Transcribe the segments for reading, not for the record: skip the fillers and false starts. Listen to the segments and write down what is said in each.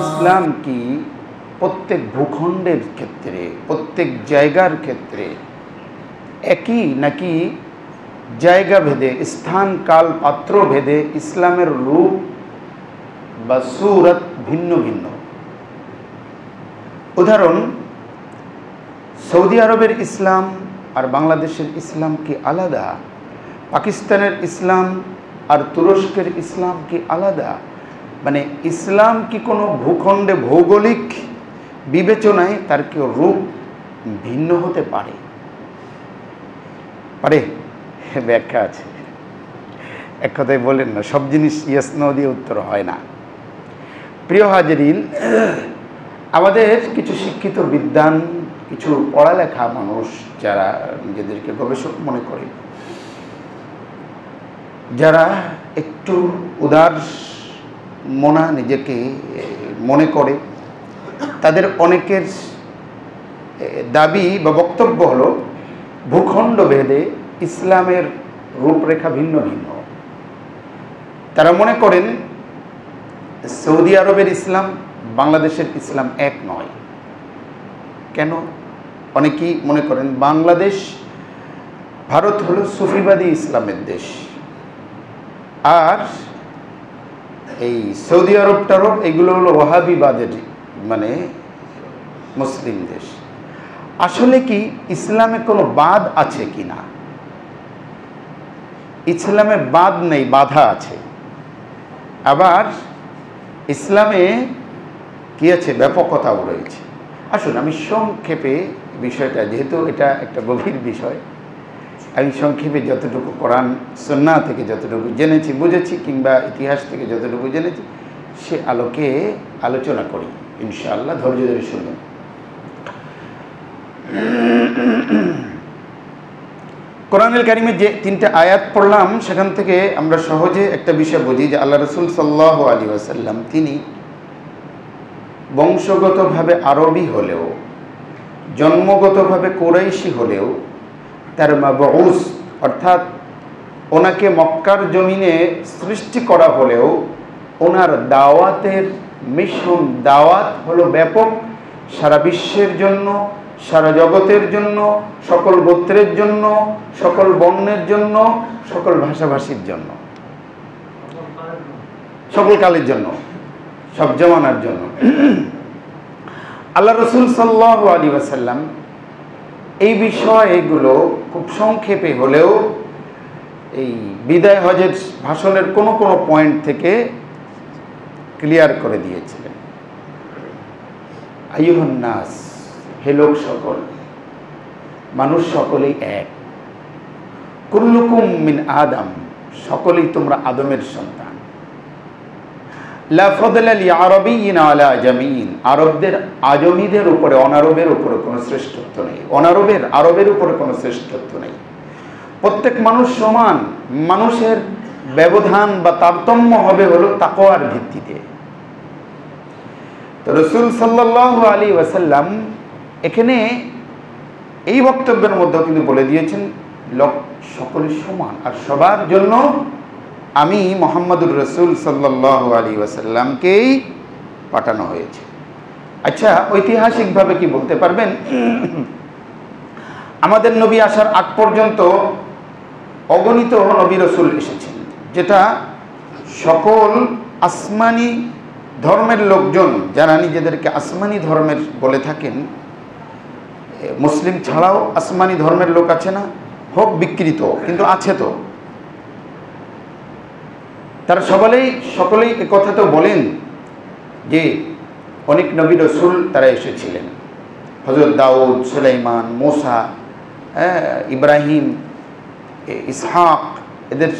ইসলাম কি প্রত্যেক ভূখণ্ডের ক্ষেত্রে, প্রত্যেক জায়গার ক্ষেত্রে একই, নাকি জায়গা ভেদে, স্থান কাল পাত্র ভেদে ইসলামের রূপ বা সূরত ভিন্ন ভিন্ন? উদাহরণ, সৌদি আরবের ইসলাম আর বাংলাদেশের ইসলাম কি আলাদা? পাকিস্তানের ইসলাম আর তুরস্কের ইসলাম কি আলাদা? মানে ইসলাম কি কোনো ভূখণ্ডে ভৌগোলিক বিবেচনায় তার কি রূপ ভিন্ন হতে পারে? পারে? ব্যাখ্যা আছে। এক কথায় বলেন না, সব জিনিস ইয়েস নো দিয়ে উত্তর হয় না। প্রিয় হাজরিন, আমাদের কিছু শিক্ষিত বিদ্বান, কিছু পড়ালেখা মানুষ যারা নিজেদেরকে গবেষক মনে করে, যারা একটু উদার মনা নিজেকে মনে করে, তাদের অনেকের দাবি বা বক্তব্য হলো ভূখণ্ড ভেদে ইসলামের রূপরেখা ভিন্ন ভিন্ন। তারা মনে করেন সৌদি আরবের ইসলাম বাংলাদেশের ইসলাম এক নয়। কেন? অনেকেই মনে করেন বাংলাদেশ, ভারত হলো সুফিবাদী ইসলামের দেশ, আর এই সৌদি আরব টারব এগুলো হলো ওয়াহাবিবাদের মানে মুসলিম দেশ। আসলে কি ইসলামে কোনো বাদ আছে কি না? ইসলামে বাদ নেই, বাধা আছে। আবার ইসলামে কি আছে? ব্যাপকতাও রয়েছে। আসুন আমি সংক্ষেপে বিষয়টা, যেহেতু এটা একটা গভীর বিষয়, আমি সংক্ষেপে যতটুকু কোরআন সুন্নাহ থেকে যতটুকু জেনেছি, বুঝেছি, কিংবা ইতিহাস থেকে যতটুকু জেনেছি, সে আলোকে আলোচনা করি ইনশাআল্লাহ। ধৈর্য ধরে শুনুন। কোরআনুল কারীমে যে 3টা আয়াত পড়লাম, সেখান থেকে আমরা সহজে একটা বিষয় বুঝি যে আল্লাহ রাসূল সাল্লাল্লাহু আলাইহি ওয়াসাল্লাম তিনি বংশগতভাবে আরবি হলেও, জন্মগতভাবে কুরাইশি হলেও, তার মাবউস অর্থাৎ ওনাকে মক্কার জমিনে সৃষ্টি করা হলেও ওনার দাওয়াতের মিশন, দাওয়াত হলো ব্যাপক, সারা বিশ্বের জন্য, সারা জগতের জন্য, সকল গোত্রের জন্য, সকল বর্ণের জন্য, সকল ভাষাভাষীর জন্য, সকল কালের জন্য, সব জমানার জন্য। আল্লাহ রাসূল সাল্লাল্লাহু আলাইহি ওয়াসাল্লাম এই বিষয়গুলো খুব সংক্ষেপে হলেও এই বিদায় হজের ভাষণের কোনো কোনো পয়েন্ট থেকে ক্লিয়ার করে দিয়েছিলেন। আইয়ুহান নাস, হে লোক সকল, মানুষ সকলেই এক। কুল্লুকুম মিন আদম, সকলেই তোমরা আদমের সন্তান। লা ফাদলা লিআরাবিয়্যিন আলা আজামিয়্যিন, আরবদের আজমিদের উপরে, অনারবের উপরে কোনো শ্রেষ্ঠত্ব নেই। অনারবের আরবের উপরে কোনো শ্রেষ্ঠত্ব নেই। প্রত্যেক মানুষ সমান। মানুষের ব্যবধান বা তারতম্য হবে হলো তাকওয়ার ভিত্তিতে। তো রাসূল সাল্লাল্লাহু আলাইহি ওয়াসাল্লাম এখানে এই বক্তব্যের মধ্যে কিন্তু বলে দিয়েছেন লোক সকলে সমান, আর সবার জন্য আমি মুহাম্মদুর রাসূল সাল্লাল্লাহু আলাইহি ওয়াসাল্লামকেই পাঠানো হয়েছে। আচ্ছা, ঐতিহাসিকভাবে কি বলতে পারবেন? আমাদের নবী আসার আগ পর্যন্ত অগণিত নবী রাসূল এসেছেন, যেটা সকল আসমানি ধর্মের লোকজন, যারা নিজেদেরকে আসমানি ধর্মের বলে থাকেন, মুসলিম ছাড়াও আসমানি ধর্মের লোক আছে না? হোক বিকৃত, কিন্তু আছে তো। তারা সকলেই একথা তো বলেন যে অনেক নবী রাসূল তারা এসেছিলেন। হযরত দাউদ, সুলাইমান, মূসা, ইব্রাহিম, ইসহাক, এদের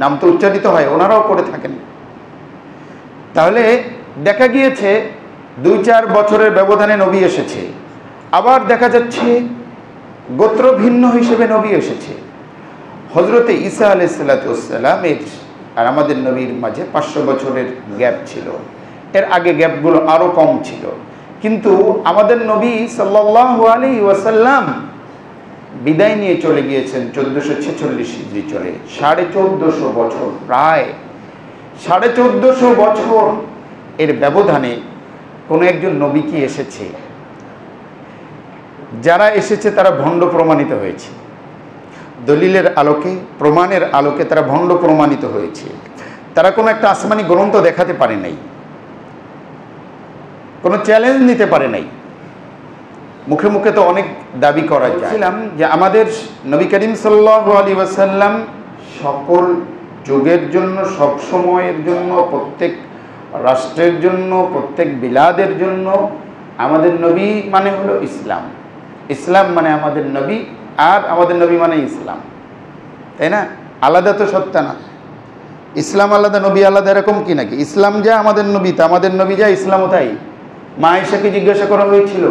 নাম তো উচ্চারিত হয়, ওনারাও করে থাকেন। তাহলে দেখা গিয়েছে 2-4 বছরের ব্যবধানে নবী এসেছে। আবার দেখা যাচ্ছে গোত্র ভিন্ন হিসেবে নবী এসেছে। হযরতে ঈসা আলাইহিস সালাতু ওয়াস সালামের আর আমাদের নবীর মাঝে 500 বছরের গ্যাপ ছিল। এর আগে গ্যাপগুলো আরও কম ছিল। কিন্তু আমাদের নবী সাল্লাল্লাহু আলাইহি ওয়াসাল্লাম বিদায় নিয়ে চলে গিয়েছেন 1446 হিজরি চলে, 1450 বছর, প্রায় 1450 বছর এর ব্যবধানে কোনো একজন নবী কি এসেছে? যারা এসেছে তারা ভণ্ড প্রমাণিত হয়েছে, দলিলের আলোকে, প্রমাণের আলোকে তারা ভণ্ড প্রমাণিত হয়েছে। তারা কোনো একটা আসমানি গ্রন্থ দেখাতে পারে নাই, কোনো চ্যালেঞ্জ নিতে পারে নাই। মুখে মুখে তো অনেক দাবি করা যায় যে আমাদের নবী করিম সাল্লাল্লাহু আলাইহি ওয়াসাল্লাম সকল যুগের জন্য, সব সময়ের জন্য, প্রত্যেক রাষ্ট্রের জন্য, প্রত্যেক বিলাদের জন্য আমাদের নবী মানে হলো ইসলাম। ইসলাম মানে আমাদের নবী, আর আমাদের নবী মানে ইসলাম, তাই না? আলাদা তো সত্য না, ইসলাম আলাদা নবী আলাদা, এরকম কি নাকি? ইসলাম যা আমাদের নবী তা, আমাদের নবী যা ইসলামও তাই। মা আয়েশাকে জিজ্ঞাসা করা হয়েছিল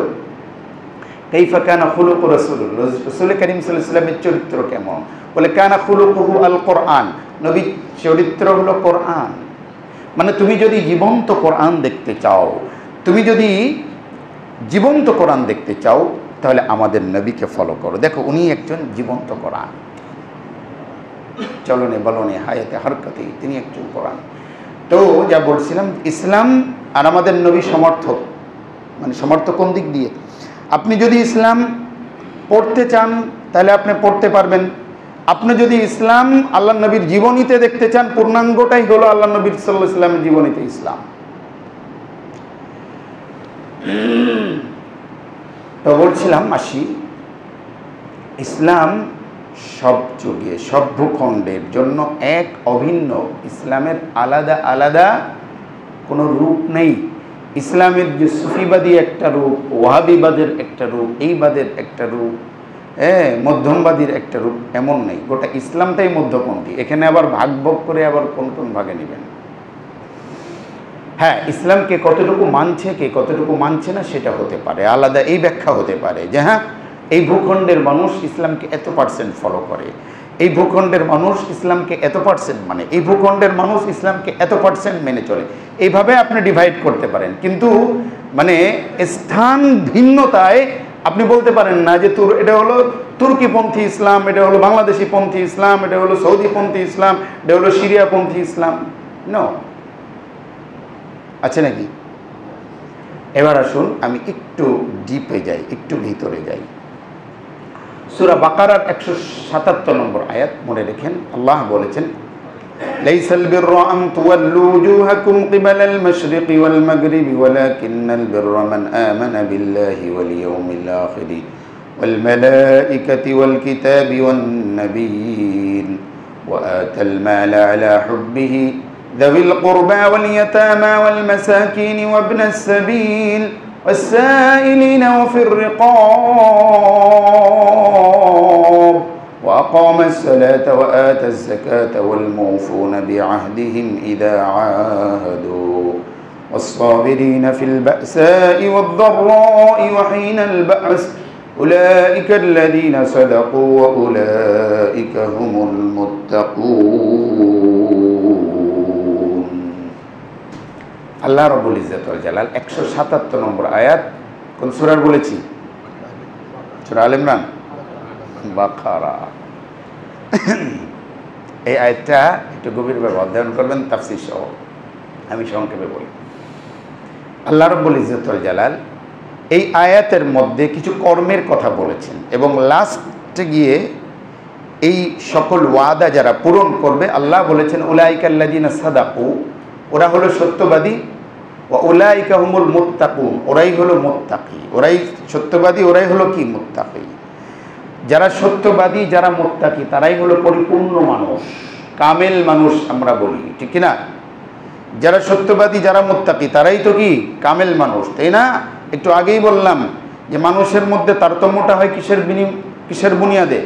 কাইফা কানা খুলুকু রাসূলুল্লাহ, রাসূল করিম সাল্লাল্লাহু আলাইহি ওয়াসাল্লামের চরিত্র কেমন? বলে কানা খুলুকুহু আল কোরআন, নবী চরিত্র হলো কোরআন। মানে তুমি যদি জীবন্ত কোরআন দেখতে চাও, তুমি যদি জীবন্ত কোরআন দেখতে চাও, তাহলে আমাদের নবীকে ফলো করো। দেখো উনি একজন জীবন্ত কোরআন, চলনে বলনে হায়াতে হরকতে তিনি একজন কোরআন। তো যা বলছিলাম, ইসলাম আর আমাদের নবী সমর্থক। মানে সমর্থক কোন দিক দিয়ে? আপনি যদি ইসলাম পড়তে চান তাহলে আপনি পড়তে পারবেন। আপনি যদি ইসলাম আল্লাহ নবীর জীবনীতে দেখতে চান, পূর্ণাঙ্গটাই হলো আল্লাহ নবীর সাল্লাল্লাহু আলাইহি ওয়াসাল্লামের জীবনীতে ইসলাম। তো বলছিলাম আসি, ইসলাম সব যুগে, সব ভূখণ্ডের জন্য এক অভিন্ন। ইসলামের আলাদা আলাদা কোনো রূপ নেই। ইসলামের যে সুফিবাদী একটা রূপ, ওয়াহাবিবাদের একটা রূপ, এই বাদের একটা রূপ, মধ্যমবাদীর একটা রূপ, এমন নেই। গোটা ইসলামটাই মধ্যপন্থী। এখানে আবার ভাগ ভাগ করে আবার কোন কোন ভাগে নেবেন। হ্যাঁ, ইসলামকে কতটুকু মানছে, কে কতটুকু মানছে না সেটা হতে পারে আলাদা, এই ব্যাখ্যা হতে পারে যে হ্যাঁ এই ভূখণ্ডের মানুষ ইসলামকে এত % ফলো করে, এই ভূখণ্ডের মানুষ ইসলামকে এত %, মানে এই ভূখণ্ডের মানুষ ইসলামকে এত % মেনে চলে। এইভাবে আপনি ডিভাইড করতে পারেন, কিন্তু মানে স্থান ভিন্নতায় আপনি বলতে পারেন না যে এটা হলো তুর্কিপন্থী ইসলাম, এটা হলো বাংলাদেশি পন্থী ইসলাম, এটা হলো সৌদিপন্থী ইসলাম, এটা হলো সিরিয়াপন্থী ইসলাম। নো, আছে নাকি? এবার আসুন আমি একটু ডিপে যাই, একটু ভিতরে যাই। সূরা বাকারার 177 নম্বর আয়াত মনে রেখেন। আল্লাহ বলেছেন, লাইসাল বিররা আন তুওয়াল্লু ওয়ুজুহাকুম কিবালাল মাশরিকি ওয়াল মাগরিবি ওয়ালাকিন্নাল বিররা মান আমানা বিল্লাহি ওয়াল ইয়াউমিল আখির ওয়াল মালাইকাতি ওয়াল কিতাবি ওয়ান নাবিয়্যিন ওয়া আতাল মালা আলা হুব্বিহি যাবিল কুরবা ওয়াল ইয়াতামা ওয়াল মাসাকিন ওয়া ইবনাস সাবিল والسائلين وفي الرقاب وأقام الصلاة وآتى الزكاة والموفون بعهدهم إذا عاهدوا والصابرين في البأساء والضراء وحين البأس أولئك الذين صدقوا وأولئك هم المتقون. আল্লাহ রাব্বুল ইজ্জত ওয়াল জালাল 177 নম্বর আয়াত কোন সূরার বলেছি? সূরা আলে ইমরান, বাকারা। এই আয়াতটা একটু গভীরভাবে অধ্যয়ন করবেন তাফসীর সহ, আমি সংক্ষেপে বলি। আল্লাহ রাব্বুল ইজ্জত ওয়াল জালাল এই আয়াতের মধ্যে কিছু কর্মের কথা বলেছেন এবং লাস্টে গিয়ে এই সকল ওয়াদা যারা পূরণ করবে আল্লাহ বলেছেন উলাইকাল্লাযিনা সাদাকু, ওরা হলো সত্যবাদী, ওয়া উলাইকা হুমুল মুত্তাকুন, ওরাই হলো মুত্তাকি। ওরাই সত্যবাদী, ওরাই হলো কি? মুত্তাকি। যারা সত্যবাদী, যারা মুত্তাকি, তারাই হলো পরিপূর্ণ মানুষ, কামেল মানুষ আমরা বলি, ঠিক কি না? যারা সত্যবাদী, যারা মুত্তাকি, তারাই তো কি? কামেল মানুষ, তাই না? একটু আগেই বললাম যে মানুষের মধ্যে তারতম্যটা হয় কিসের বুনিয়াদে?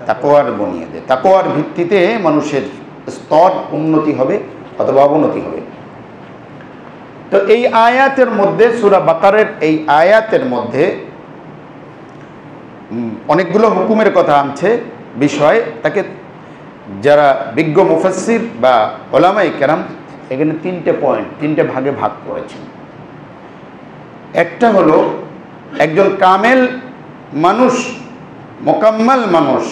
তাকওয়ার বুনিয়াদে। তাকওয়ার ভিত্তিতে মানুষের স্তর উন্নতি হবে অথবা অবনতি হবে। তো এই আয়াতের মধ্যে, সূরা বাকারার এই আয়াতের মধ্যে অনেকগুলো হুকুমের কথা আনছে, বিষয় তাকে যারা বিজ্ঞ মুফাসসির বা উলামায়ে কেরাম এখানে 3টে পয়েন্ট, 3টে ভাগে ভাগ করেছেন। একটা হলো একজন কামেল মানুষ মোকাম্মাল মানুষ,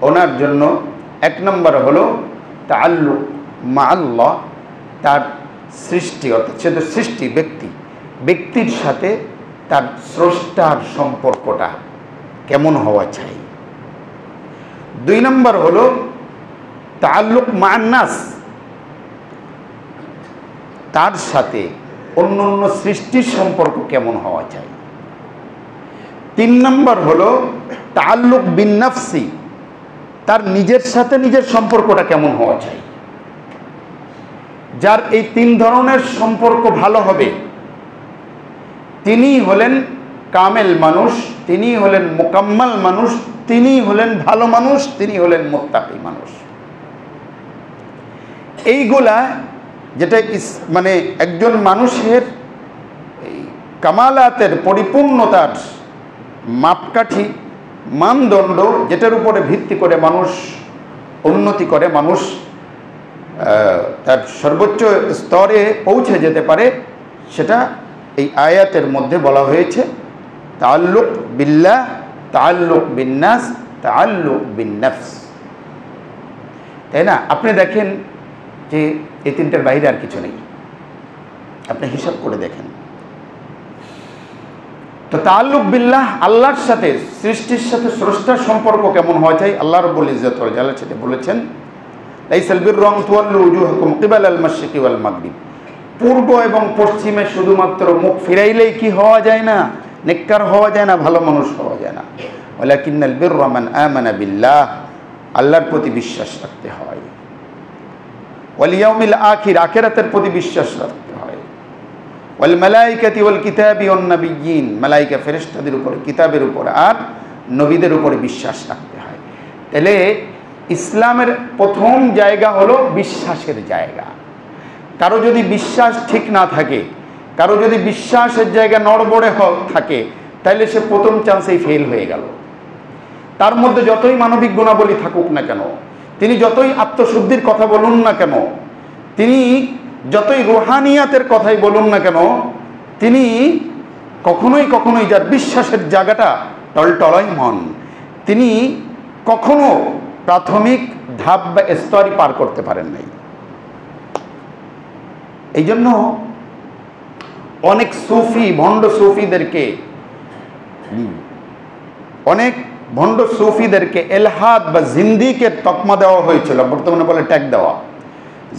ওনার জন্য এক নম্বর হলো তাআল্লুক মা আল্লাহ, তার সৃষ্টি অর্থাৎ সে তো সৃষ্টি ব্যক্তির সাথে তার স্রষ্টার সম্পর্কটা কেমন হওয়া চাই। 2 নম্বর হলো তাআল্লুক মা নাস, তার সাথে অন্য অন্য সৃষ্টির সম্পর্ক কেমন হওয়া চাই। 3 নম্বর হলো তাআল্লুক বিন নাফসি, তার নিজের সাথে নিজের সম্পর্কটা কেমন হওয়া চাই। যার এই 3 ধরনের সম্পর্ক ভালো হবে তিনিই হলেন কামেল মানুষ, তিনিই হলেন মোকাম্মাল মানুষ, তিনিই হলেন ভালো মানুষ, তিনি হলেন মুত্তাকি মানুষ। এইগুলা যেটা মানে একজন মানুষের এই কামালাতের পরিপূর্ণতার মাপকাঠি, মানদণ্ড, যেটার উপরে ভিত্তি করে মানুষ উন্নতি করে, মানুষ তার সর্বোচ্চ স্তরে পৌঁছে যেতে পারে, সেটা এই আয়াতের মধ্যে বলা হয়েছে তাআল্লুক বিল্লাহ, তাআল্লুক বিন নাস, তাআল্লুক বিন নফস। তাই না? আপনি দেখেন যে এই 3টার বাইরে আর কিছু নেই, আপনি হিসাব করে দেখেন। তো তাআল্লুক বিল্লাহ, আল্লাহর সাথে, সৃষ্টির সাথে স্রষ্টার সম্পর্ক কেমন হওয়া চাই। আল্লাহ রাব্বুল ইজ্জত ওয়াল জালাল সেটা বলেছেন, লাইসাল বিররু আন তুওয়াল্লু উজুহাকুম কিবালাল মাশরিকি ওয়াল মাগরিব, পূর্ব এবং পশ্চিমে শুধুমাত্র মুখ ফিরাইলেই কি হওয়া যায় না, নেককার হওয়া যায় না, ভালো মানুষ হওয়া যায় না। ওয়ালাকিন্নাল বিররা মান আমানা বিল্লাহ, আল্লাহর প্রতি বিশ্বাস রাখতে হয়। ওয়াল ইয়াউমিল আখির, আখিরাতের প্রতি বিশ্বাস রাখতে হয়। ওয়াল মালাইকাতি ওয়াল কিতাবি ওয়ান নাবিয়্যিন, মালাইকা ফেরেশতাদের উপর, কিতাবের উপর আর নবীদের উপরে বিশ্বাস রাখতে হয়। তাহলে ইসলামের প্রথম জায়গা হলো বিশ্বাসের জায়গা। কারো যদি বিশ্বাস ঠিক না থাকে, কারো যদি বিশ্বাসের জায়গা নড়বড়ে থাকে, তাহলে সে প্রথম চান্সেই ফেল হয়ে গেল। তার মধ্যে যতই মানবিক গুণাবলী থাকুক না কেন, তিনি যতই আত্মশুদ্ধির কথা বলুন না কেন, তিনি যতই রুহানিয়াতের কথাই বলুন না কেন, তিনি কখনোই যার বিশ্বাসের জায়গাটা টলটলই মন, তিনি কখনো প্রাথমিক ধাপ বা স্তরই পার করতে পারেন নাই। এই জন্য অনেক সুফি, ভণ্ড সুফিদেরকে এলহাদ বা জিন্দিকের তকমা দেওয়া হয়েছিল, বর্তমানে বলে ট্যাগ দেওয়া।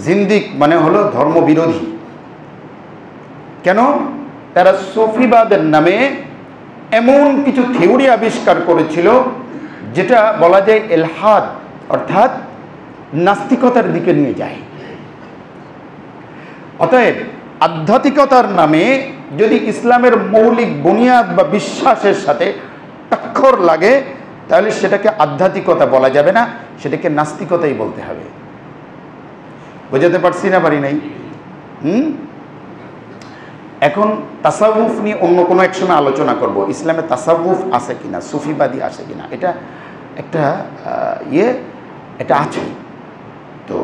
জিন্দিক মানে হলো ধর্মবিরোধী। কেন? তারা সুফিবাদের নামে এমন কিছু থিওরি আবিষ্কার করেছিল যেটা বলা যায় এলহাদ, অর্থাৎ নাস্তিকতার দিকে নিয়ে যায়। অতএব আধ্যাত্মিকতার নামে যদি ইসলামের মৌলিক বুনিয়াদ বা বিশ্বাসের সাথে টক্কর লাগে, তাহলে সেটাকে আধ্যাত্মিকতা বলা যাবে না, সেটাকে নাস্তিকতাই বলতে হবে। বোঝাতে পারছি না পারি নাই? এখন তাসাউফ নিয়ে অন্য কোনো এক সময় আলোচনা করব। ইসলামে তাসাউফ আছে কিনা, সুফিবাদী আছে কিনা, এটা একটা এটা আছে। তো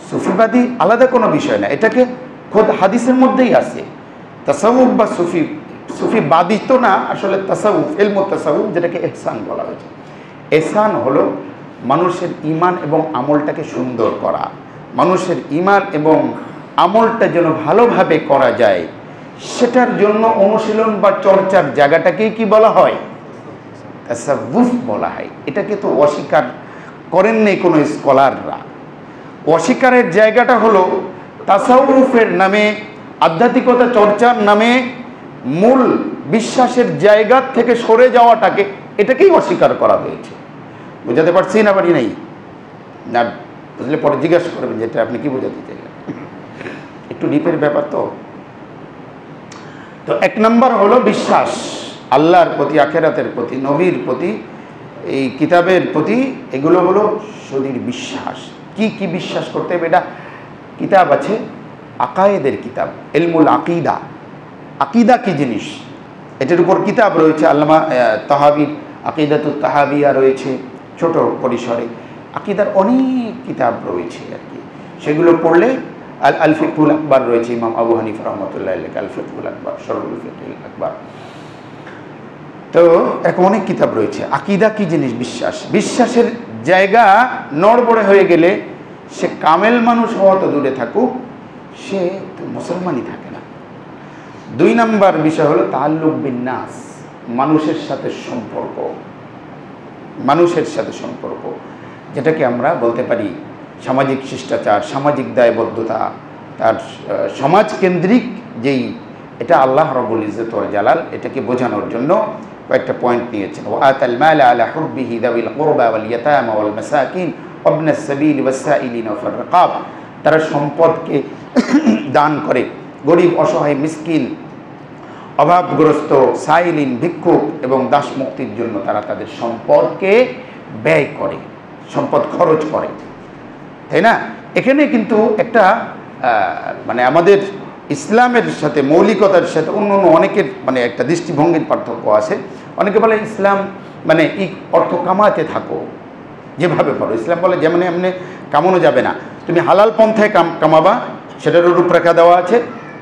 সুফিবাদী আলাদা কোনো বিষয় না, এটাকে খোদ হাদিসের মধ্যেই আছে। তাসাউফ বা সুফিবাদী তো না, আসলে তাসাউফ, ইলমু তাসাউফ, যেটাকে ইহসান বলা হয়েছে। ইহসান হলো মানুষের ঈমান এবং আমলটাকে সুন্দর করা, মানুষের ঈমান এবং আমলটা যেন ভালোভাবে করা যায়, সেটার জন্য অনুশীলন বা চর্চার জায়গাটাকেই কি বলা হয়? তাসাউফ বলা হয়। এটাকে তো অস্বীকার করেন নেই কোনো স্কলাররা। অস্বীকারের জায়গাটা হলো তাসাউফের নামে, আধ্যাত্মিকতা চর্চার নামে মূল বিশ্বাসের জায়গা থেকে সরে যাওয়াটাকে, এটাকেই অস্বীকার করা হয়েছে। বোঝাতে পারছি না পারি নাই? না বুঝলে পরে জিজ্ঞাসা করবেন যেটা আপনি কি বোঝাতে চাইলেন, একটু ডিপের ব্যাপার। তো 1 নম্বর হলো বিশ্বাস আল্লাহর প্রতি, আখিরাতের প্রতি, নবীর প্রতি, এই কিতাবের প্রতি। এগুলো হলো শরীর বিশ্বাস। কি বিশ্বাস করতে হবে? এটা কিতাব আছে, আকায়েদের কিতাব, ইলমুল আকিদা। আকিদা কি জিনিস, এটার উপর কিতাব রয়েছে। আল্লামা তাহাবির আকিদাতুত তাহাবিয়া রয়েছে ছোট পরিসরে। আকিদার অনেক কিতাব রয়েছে আর কি, সেগুলো পড়লে আল ফিকহুল আকবার রয়েছে, ইমাম আবু হানিফা রহমতুল্লাহ আলাইহি, আল ফিকহুল আকবার, শরহুল ফিকহুল আকবার। তো তো এরকম অনেক কিতাব রয়েছে। আকিদা কি জিনিস? বিশ্বাস। বিশ্বাসের জায়গা নড়বড়ে হয়ে গেলে সে কামেল মানুষ হওয়া তো দূরে থাকুক, সে তো মুসলমানই থাকে না। 2 নম্বর বিষয় হলো তাআল্লুক বিন্নাস, মানুষের সাথে সম্পর্ক। মানুষের সাথে সম্পর্ক, যেটাকে আমরা বলতে পারি সামাজিক শিষ্টাচার, সামাজিক দায়বদ্ধতা, তার সমাজকেন্দ্রিক যেই, এটা আল্লাহ রাব্বুল ইজ্জত ওয়াল জালাল এটাকে বোঝানোর জন্য কয়েকটা পয়েন্ট নিয়েছেন। ওয়া আতাল মাল আলা হুব্বিহি যাবিল কুরবা ওয়াল ইয়াতামা ওয়াল মাসাকিন ওয়া ইবনাস সাবিল ওয়াস সাইলিন ওয়া ফির রিকাব। তারা সম্পদকে দান করে গরিব, অসহায়, মিসকিন, অভাবগ্রস্ত, সাইলিন, ভিক্ষুক এবং দাস মুক্তির জন্য তারা তাদের সম্পদকে ব্যয় করে, সম্পদ খরচ করে, তাই না? এখানে কিন্তু একটা মানে আমাদের ইসলামের সাথে, মৌলিকতার সাথে অন্য অনেকের মানে একটা দৃষ্টিভঙ্গির পার্থক্য আছে। অনেকে বলে ইসলাম মানে অর্থ কামাতে থাকো যেভাবে পারো। ইসলাম বলে যেমন এমনি কামানো যাবে না, তুমি হালাল পন্থায় কামাবা, সেটারও রূপরেখা দেওয়া আছে।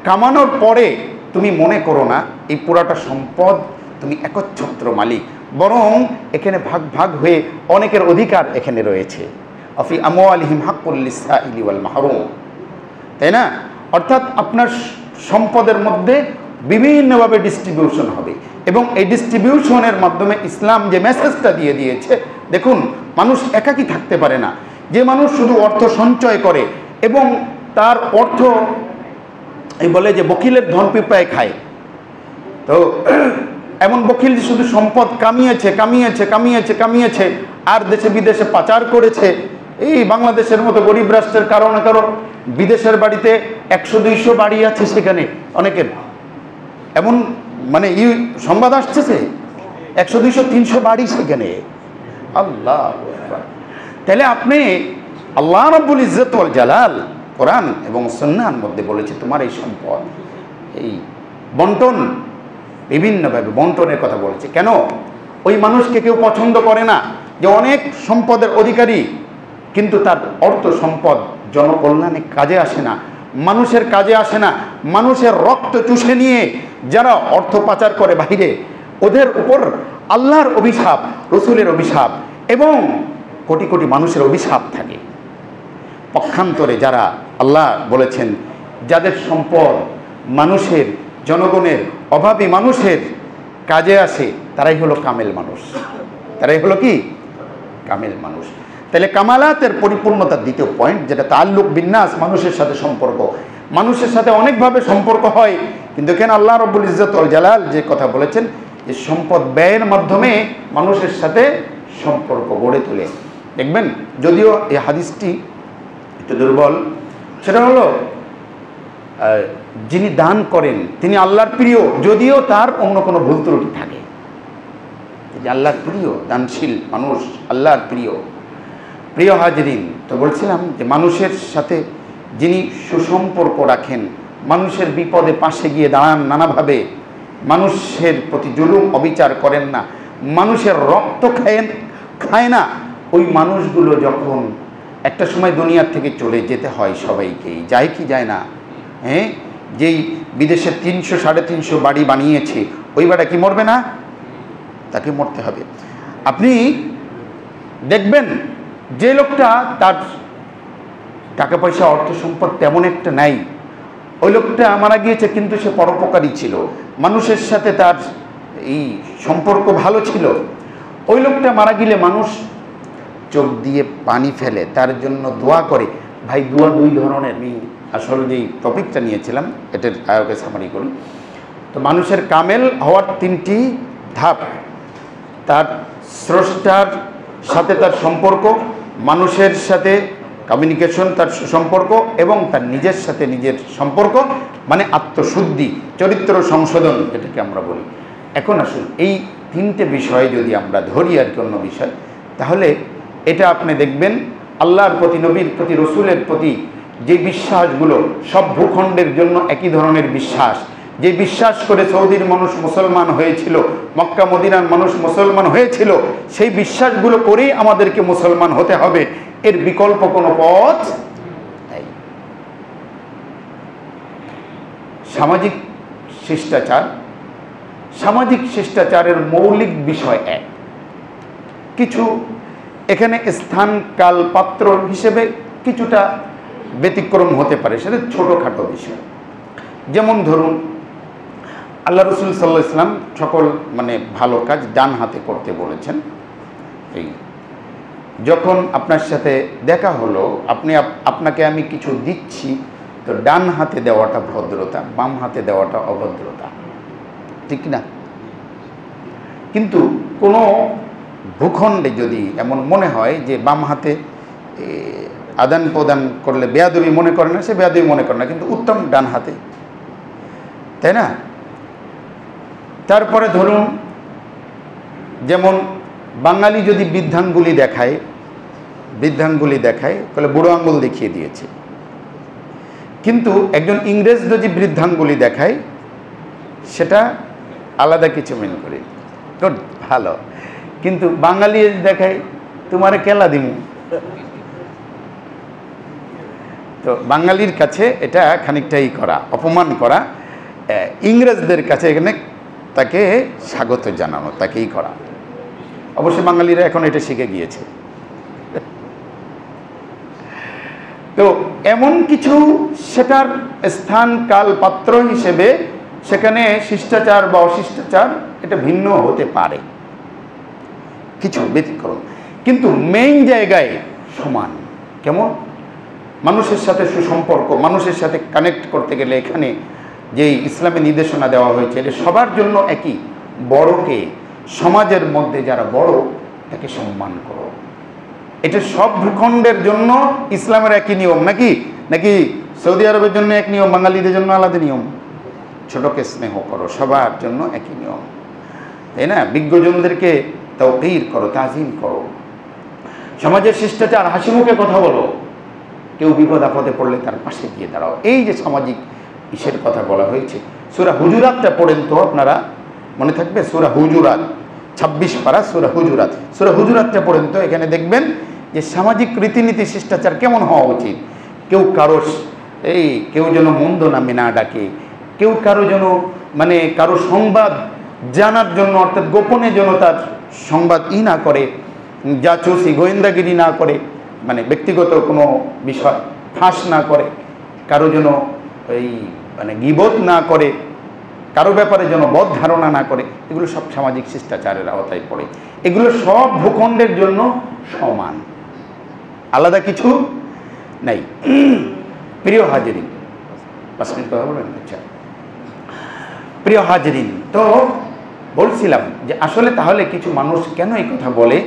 কামানোর পরে তুমি মনে করো না এই পুরাটা সম্পদ তুমি একচ্ছত্র মালিক, বরং এখানে ভাগ ভাগ হয়ে অনেকের অধিকার এখানে রয়েছে। আফি আমওয়ালিহিম হাক্কুল লিসাইলি ওয়াল মাহরুম, তাই না? অর্থাৎ আপনার সম্পদের মধ্যে বিভিন্নভাবে ডিস্ট্রিবিউশন হবে, এবং এই ডিস্ট্রিবিউশনের মাধ্যমে ইসলাম যে মেসেজটা দিয়ে দিয়েছে, দেখুন মানুষ একাকী থাকতে পারে না। যে মানুষ শুধু অর্থ সঞ্চয় করে এবং তার অর্থ এই বলে যে বকিলের ধন পিঁপড়ায় খায়, তো এমন বকিল যে শুধু সম্পদ কামিয়েছে কামিয়েছে কামিয়েছে কামিয়েছে আর দেশে বিদেশে পাচার করেছে। এই বাংলাদেশের মতো গরিব রাষ্ট্রের কারো না কারো বিদেশের বাড়িতে 100-200 বাড়ি আছে, সেখানে অনেকের এমন মানে সংবাদ আসছে 100-200-300 বাড়ি সেখানে। আল্লাহ, তাহলে আপনি আল্লাহ রাব্বুল ইজ্জত ওয়াল জালাল কোরআন এবং সুন্নাহর মধ্যে বলেছে তোমার এই সম্পদ, এই বন্টন, বিভিন্নভাবে বন্টনের কথা বলেছে। কেন? ওই মানুষকে কেউ পছন্দ করে না যে অনেক সম্পদের অধিকারী, কিন্তু তার অর্থ সম্পদ জনকল্যাণে কাজে আসে না, মানুষের কাজে আসে না। মানুষের রক্ত চুষে নিয়ে যারা অর্থ পাচার করে বাহিরে, ওদের উপর আল্লাহর অভিশাপ, রসুলের অভিশাপ এবং কোটি কোটি মানুষের অভিশাপ থাকে। পক্ষান্তরে যারা আল্লাহ বলেছেন যাদের সম্পদ মানুষের, জনগণের, অভাবী মানুষের কাজে আসে, তারাই হলো কামেল মানুষ। তারাই হলো কি? কামেল মানুষ। তাহলে কামালাতের পরিপূর্ণতার দ্বিতীয় পয়েন্ট, যেটা তাআল্লুক বিন্নাস, মানুষের সাথে সম্পর্ক। মানুষের সাথে অনেকভাবে সম্পর্ক হয়, কিন্তু এখানে আল্লাহ রাব্বুল ইজ্জত ওয়াল জালাল যে কথা বলেছেন যে সম্পদ ব্যয়ের মাধ্যমে মানুষের সাথে সম্পর্ক গড়ে তোলে। দেখবেন যদিও এই হাদিসটি একটু দুর্বল, সেটা হলো যিনি দান করেন তিনি আল্লাহর প্রিয়, যদিও তার অন্য কোনো ভুল ত্রুটি থাকে। যে আল্লাহর প্রিয় দানশীল মানুষ, আল্লাহর প্রিয়। প্রিয় হাজরিন, তো বলছিলাম যে মানুষের সাথে যিনি সুসম্পর্ক রাখেন, মানুষের বিপদে পাশে গিয়ে দাঁড়ান নানাভাবে, মানুষের প্রতি জুলুম অবিচার করেন না, মানুষের রক্ত খায় না, ওই মানুষগুলো যখন একটা সময় দুনিয়ার থেকে চলে যেতে হয় সবাইকেই, যায় কি যায় না? হ্যাঁ, যেই বিদেশে 300-350 বাড়ি বানিয়েছে, ওই বাড়ি কি মরবে না? তাকে মরতে হবে। আপনি দেখবেন যে লোকটা তার টাকা পয়সা, অর্থ সম্পদ তেমন একটা নাই, ওই লোকটা মারা গিয়েছে কিন্তু সে পরোপকারী ছিল, মানুষের সাথে তার এই সম্পর্ক ভালো ছিল। ওই লোকটা মারা গেলে মানুষ চোখ দিয়ে পানি ফেলে, তার জন্য দোয়া করে। ভাই, দোয়া 2 ধরনের। আমি আসলে যেই টপিকটা নিয়েছিলাম এটার আয়োগে সামারি করি। তো মানুষের কামেল হওয়ার 3টি ধাপ: তার স্রষ্টার সাথে তার সম্পর্ক, মানুষের সাথে কমিউনিকেশন, তার সম্পর্ক, এবং তার নিজের সাথে নিজের সম্পর্ক, মানে আত্মশুদ্ধি, চরিত্র সংশোধন, যেটাকে আমরা বলি। এখন আসুন এই 3টে বিষয় যদি আমরা ধরি আর কি অন্য বিষয়, তাহলে এটা আপনি দেখবেন আল্লাহর প্রতি, নবীর প্রতি, রসুলের প্রতি যে বিশ্বাসগুলো সব ভূখণ্ডের জন্য একই ধরনের বিশ্বাস, যে বিশ্বাস করে সৌদির মানুষ মুসলমান হয়েছিল, মক্কা মদিনার মানুষ মুসলমান হয়েছিল, সেই বিশ্বাসগুলো করেই আমাদেরকে মুসলমান হতে হবে, এর বিকল্প কোনো পথ নেই। সামাজিক শিষ্টাচার, সামাজিক শিষ্টাচারের মৌলিক বিষয় এক। কিছু এখানে স্থান কাল পাত্র হিসেবে কিছুটা ব্যতিক্রম হতে পারে, সেটা ছোটোখাটো বিষয়। যেমন ধরুন, আল্লাহ রসুল সাল্লাল্লাহু আলাইহি ওয়াসাল্লাম সকল ভালো কাজ ডান হাতে করতে বলেছেন। এই যখন আপনার সাথে দেখা হলো, আপনাকে আমি কিছু দিচ্ছি, তো ডান হাতে দেওয়াটা ভদ্রতা, বাম হাতে দেওয়াটা অভদ্রতা, ঠিক না? কিন্তু কোনো ভূখণ্ডে যদি এমন মনে হয় যে বাম হাতে আদান প্রদান করলে বেয়াদবি মনে করে না, সে বেয়াদবি মনে করে না, কিন্তু উত্তম ডান হাতে, তাই না? তারপরে ধরুন, যেমন বাঙালি যদি বৃদ্ধাঙ্গুলি দেখায় তাহলে বুড়ো আঙ্গুল দেখিয়ে দিয়েছে। কিন্তু একজন ইংরেজ যদি বৃদ্ধাঙ্গুলি দেখায়, সেটা আলাদা কিছু মনে করে, তো ভালো। কিন্তু বাঙালি দেখায় তোমারে কেলা দিমু, তো বাঙালির কাছে এটা খানিকটাই করা, অপমান করা। ইংরেজদের কাছে এখানে তাকে স্বাগত জানানো, তাকেই করা। অবশ্যই বাঙালিরা এখন এটা শিখে গিয়েছে। তো এমন কিছু সেটার স্থান কাল পাত্র হিসেবে সেখানে শিষ্টাচার বা অশিষ্টাচার এটা ভিন্ন হতে পারে, কিছু ব্যতিক্রম, কিন্তু মেইন জায়গায় সমান। কেমন? মানুষের সাথে সুসম্পর্ক, মানুষের সাথে কানেক্ট করতে গেলে এখানে যেই ইসলামী নির্দেশনা দেওয়া হয়েছে, এটা সবার জন্য একই। বড়কে, সমাজের মধ্যে যারা বড়, তাকে সম্মান করো। এটা সব ভূখণ্ডের জন্য ইসলামের একই নিয়ম, নাকি সৌদি আরবের জন্য এক নিয়ম, বাঙালিদের জন্য আলাদা নিয়ম? ছোটকে স্নেহ করো, সবার জন্য একই নিয়ম, তাই না? বিজ্ঞজনদেরকে তাওকীর করো, তাজিম করো। সমাজের শিষ্টাচার, হাসি মুখে কথা বলো, কেউ বিপদ আপদে পড়লে তার পাশে গিয়ে দাঁড়াও। এই যে সামাজিক ইসের কথা বলা হয়েছে, সূরা হুজুরাতটা পড়েন তো আপনারা, মনে থাকবে? সূরা হুজুরাত, 26 পারা সূরা হুজুরাত। সূরা হুজুরাতটা পড়েন তো, এখানে দেখবেন যে সামাজিক রীতিনীতি শিষ্টাচার কেমন হওয়া উচিত। কেউ যেন মন্দ নামে না ডাকে, কেউ কারো যেন কারো সংবাদ জানার জন্য, অর্থাৎ গোপনে যেন তার সংবাদ না করে, জাচুসি গোয়েন্দাগিরি না করে, ব্যক্তিগত কোনো বিষয় ফাঁস না করে, কারো যেন গীবত না করে, কারো ব্যাপারে যেন বদ ধারণা না করে। এগুলো সব সামাজিক শিষ্টাচারের আওতায় পড়ে। এগুলো সব ভূখণ্ডের জন্য সমান, আলাদা কিছু নাই। প্রিয় হাজিরিন, 5 মিনিট কথা বলবেন? আচ্ছা, প্রিয় হাজিরিন, তো বলছিলাম যে আসলে তাহলে কিছু মানুষ কেন এই কথা বলে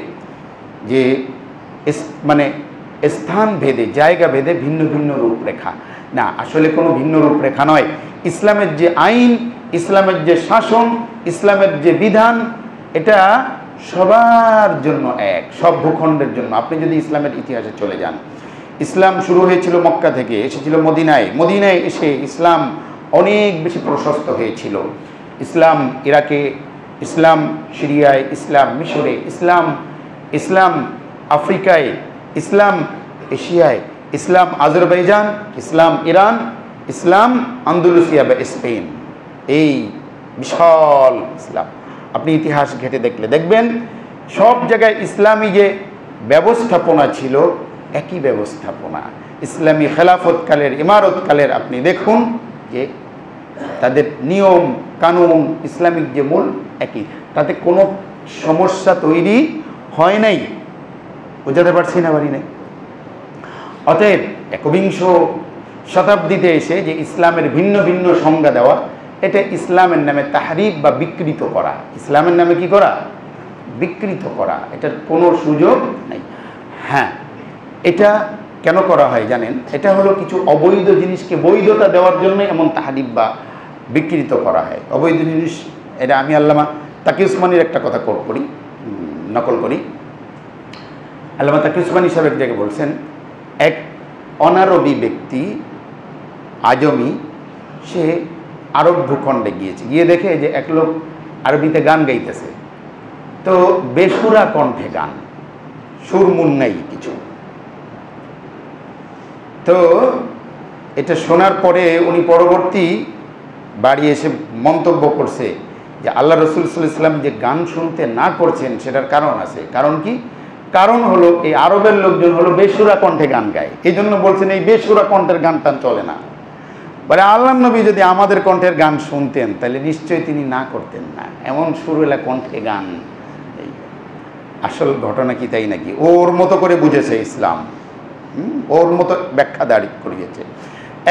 যে স্থান ভেদে, জায়গা ভেদে ভিন্ন ভিন্ন রূপরেখা। না, আসলে কোনো ভিন্ন রূপরেখা নয়। ইসলামের যে আইন, ইসলামের যে শাসন, ইসলামের যে বিধান, এটা সবার জন্য এক, সব ভূখণ্ডের জন্য। আপনি যদি ইসলামের ইতিহাসে চলে যান, ইসলাম শুরু হয়েছিল মক্কা থেকে, এসেছিল মদিনায় এসে ইসলাম অনেক বেশি প্রশস্ত হয়েছিল। ইসলাম ইরাকে, ইসলাম সিরিয়ায়, ইসলাম মিশরে, ইসলাম আফ্রিকায়, ইসলাম এশিয়ায়, ইসলাম আজারবাইজান, ইসলাম ইরান, ইসলাম আন্দালুসিয়া বা স্পেন। এই বিশাল ইসলাম আপনি ইতিহাস ঘেঁটে দেখলে দেখবেন সব জায়গায় ইসলামী যে ব্যবস্থাপনা ছিল, একই ব্যবস্থাপনা। ইসলামী খেলাফতকালের, ইমারতকালের আপনি দেখুন যে তাদের নিয়ম কানুন, ইসলামিক যে মূল একই, তাতে কোনো সমস্যা তৈরি হয় নাই। বোঝাতে পারছি না? বাড়ি নাই। অতএব 21 শতাব্দীতে এসে যে ইসলামের ভিন্ন ভিন্ন সংজ্ঞা দেওয়া, এটা ইসলামের নামে তাহরিফ বা বিকৃত করা। ইসলামের নামে কি করা? বিকৃত করা। এটার কোনো সুযোগ নাই। হ্যাঁ, এটা কেন করা হয় জানেন? এটা হলো কিছু অবৈধ জিনিসকে বৈধতা দেওয়ার জন্য এমন তাহরিফ বা বিকৃত করা হয়। অবৈধ জিনিস, এটা আমি আল্লামা তাকি উসমানির একটা কথা নকল করি। আল্লামা তাকি উসমানি সাহেব এক জায়গায় বলছেন, এক অনারবি ব্যক্তি, আজমি, সে আরব ভূখণ্ডে গিয়ে দেখে যে এক লোক আরবিতে গান গাইতেছে। তো বেসুরা কণ্ঠে গান, সুরমুন নাই কিছু। তো এটা শোনার পরে উনি পরবর্তী বাড়ি এসে মন্তব্য করছে যে আল্লাহ রসুল সাল্লাল্লাহু আলাইহি ওয়াসাল্লাম যে গান শুনতে না করছেন সেটার কারণ আছে। কারণ কি? কারণ হলো এই আরবের লোকজন হলো বেসুরা কণ্ঠে গান গায়, এই জন্য বলছেন এই বেসুরা কণ্ঠের গান টান চলে না। বলে আল্লাহর নবী যদি আমাদের কণ্ঠের গান শুনতেন তাহলে নিশ্চয়ই তিনি না করতেন না, এমন সুরেলা কণ্ঠে গান। আসল ঘটনা কি তাই নাকি? ওর মতো করে বুঝেছে ইসলাম, ওর মতো ব্যাখ্যা দাঁড়ি করিয়েছে।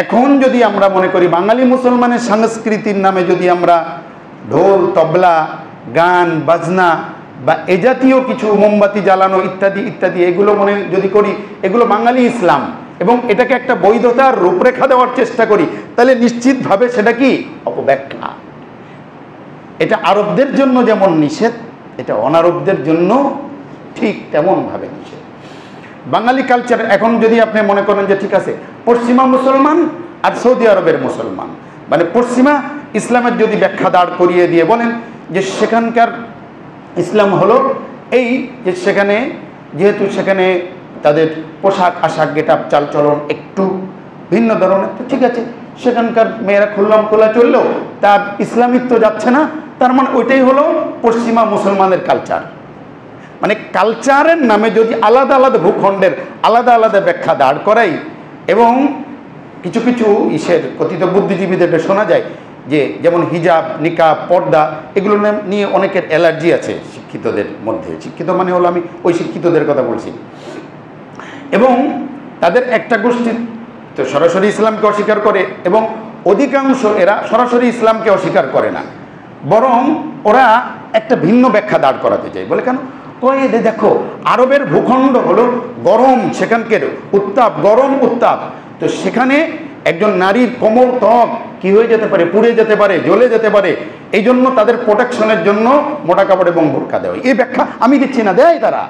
এখন যদি আমরা মনে করি বাঙালি মুসলমানের সংস্কৃতির নামে যদি আমরা ঢোল তবলা গান বাজনা বা এ জাতীয় কিছু মোমবাতি জ্বালানো ইত্যাদি ইত্যাদি এগুলো মনে যদি করি এগুলো বাঙালি ইসলাম এবং এটাকে একটা বৈধতার রূপরেখা দেওয়ার চেষ্টা করি, তাহলে নিশ্চিতভাবে সেটা কি অপব্যাখ্যা। এটা আরবদের জন্য যেমন নিষেধ, এটা অনারবদের জন্য ঠিক তেমনভাবে নিষেধ। বাঙালি কালচার এখন যদি আপনি মনে করেন যে ঠিক আছে পশ্চিমা মুসলমান আর সৌদি আরবের মুসলমান, মানে পশ্চিমা ইসলামের যদি ব্যাখ্যা দাঁড় করিয়ে দিয়ে বলেন যে সেখানকার ইসলাম হলো এই যে সেখানে যেহেতু সেখানে তাদের পোশাক আশাক গেটআপ চালচলন একটু ভিন্ন ধরনের, তো ঠিক আছে সেখানকার মেয়েরা খুললাম খোলা চললেও তার ইসলামিত্ব যাচ্ছে না, তার মানে ওইটাই হলো পশ্চিমা মুসলমানের কালচার। মানে কালচারের নামে যদি আলাদা আলাদা ভূখণ্ডের আলাদা আলাদা ব্যাখ্যা দাঁড় করাই, এবং কিছু কিছু ইসের কথিত বুদ্ধিজীবীদের শোনা যায় যে যেমন হিজাব নিকাব পর্দা এগুলো নিয়ে অনেকের অ্যালার্জি আছে শিক্ষিতদের মধ্যে। শিক্ষিত মানে হলো আমি ওই শিক্ষিতদের কথা বলছি। এবং তাদের একটা গোষ্ঠী তো সরাসরি ইসলামকে অস্বীকার করে এবং অধিকাংশ এরা সরাসরি ইসলামকে অস্বীকার করে না, বরং ওরা একটা ভিন্ন ব্যাখ্যা দাঁড় করাতে চায়। বলে কেন? ওই দেখো আরবের ভূখণ্ড হলো গরম, সেখানকার উত্তাপ গরম উত্তাপ, তো সেখানে একজন নারীর কোমল ত্বক কি হয়ে যেতে পারে, পুড়ে যেতে পারে, জ্বলে যেতে পারে, এই জন্য তাদের প্রোটেকশনের জন্য মোটা কাপড় এবং বোরকা দেওয়া। এই ব্যাখ্যা আমি দিচ্ছি না, দেয় তারা।